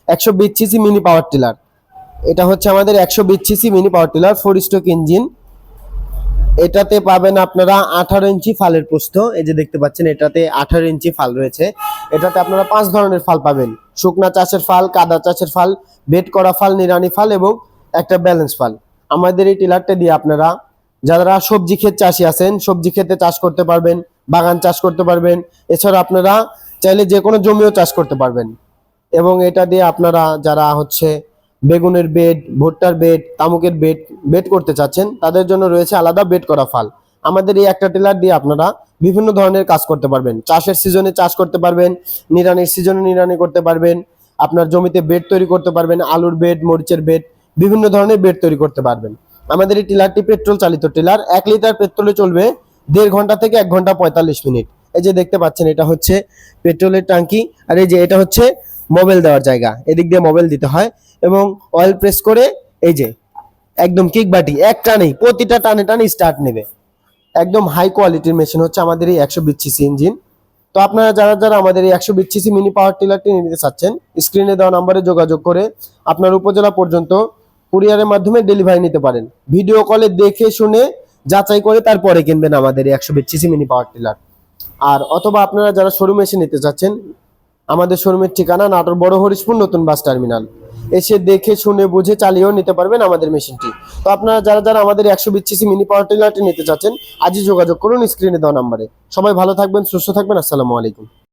120 CC mini power tiller. এটা হচ্ছে আমাদের 120 CC mini power tiller 4 stroke engine. এটাতে পাবেন আপনারা 18 ইঞ্চি ফালের প্রস্থ। এই যে দেখতে পাচ্ছেন এটাতে 18 ইঞ্চি ফাল রয়েছে। এটাতে আপনারা 5 ধরনের ফাল পাবেন: শুকনা চাষের ফাল, কাদা চাষের ফাল, বেড করা ফাল, নিড়ানি ফাল এবং একটা ব্যালেন্স ফাল। আমাদের এই টিলারটা দিয়ে আপনারা যারা সবজি ক্ষেত চাষি আছেন সবজি ক্ষেতে চাষ করতে পারবেন, বাগান চাষ করতে পারবেন। এছাড়া আপনারা চাইলে যে কোনো জমিও চাষ করতে পারবেন। এবং এটা দিয়ে আপনারা যারা হচ্ছে বেগুনের বেড, ভুট্টার বেড, তামুকের বেড বেড করতে চাচ্ছেন তাদের জন্য রয়েছে আলাদা বেড করা ফাল। আমাদের এই একটা টিলার দিয়ে আপনারা বিভিন্ন ধরনের কাজ করতে পারবেন। চাষের সিজনে চাষ করতে পারবেন, নিড়ানির সিজনে নিড়ানি করতে পারবেন, আপনার জমিতে বেড তৈরি করতে পারবেন, আলুর বেড, মরিচের বেড, বিভিন্ন ধরনের বেড তৈরি করতে পারবেন। আমাদের এই টিলারটি পেট্রোল চালিত টিলার। 1 লিটার পেট্রোলে চলবে 1.5 ঘন্টা থেকে 1 ঘন্টা 45 মিনিট। এই যে দেখতে পাচ্ছেন এটা হচ্ছে পেট্রোলের ট্যাঙ্কি, আর এই যে এটা হচ্ছে মোবাইল দেওয়ার জায়গা। এদিক দিয়ে মোবাইল দিতে হয় এবং অয়েল প্রেস করে এই যে একদম কিক বাটি এক টানেই প্রতিটা টানে টানে স্টার্ট নেবে। একদম হাই কোয়ালিটির মেশিন হচ্ছে আমাদের এই 120 সিসি ইঞ্জিন। তো আপনারা যারা যারা আমাদের এই 120 সিসি মিনি পাওয়ার টিলারটি নিতে চাচ্ছেন স্ক্রিনে দেওয়া নম্বরে যোগাযোগ করে আপনার উপজেলা পর্যন্ত কুরিয়ারের মাধ্যমে ডেলিভারি নিতে পারেন। ভিডিও কলে দেখে শুনে যাচাই করে তারপরে কিনবেন আমাদের এই 120 সিসি মিনি পাওয়ার টিলার। আর অথবা আপনারা যারা শোরুমে এসে নিতে চাচ্ছেন, আমাদের শোরুমের ঠিকানা নাটোর বড় হরিশপুর নতুন বাস টার্মিনাল। এসে দেখে শুনে বুঝে চালিয়েও নিতে পারবেন আমাদের মেশিনটি। তো আপনারা যারা যারা আমাদের 120 সিসি মিনি পাওয়ার টিলারটি নিতে চাচ্ছেন আজই যোগাযোগ করুন স্ক্রিনে দেওয়া নম্বরে। সবাই ভালো থাকবেন, সুস্থ থাকবেন। আসসালামু আলাইকুম।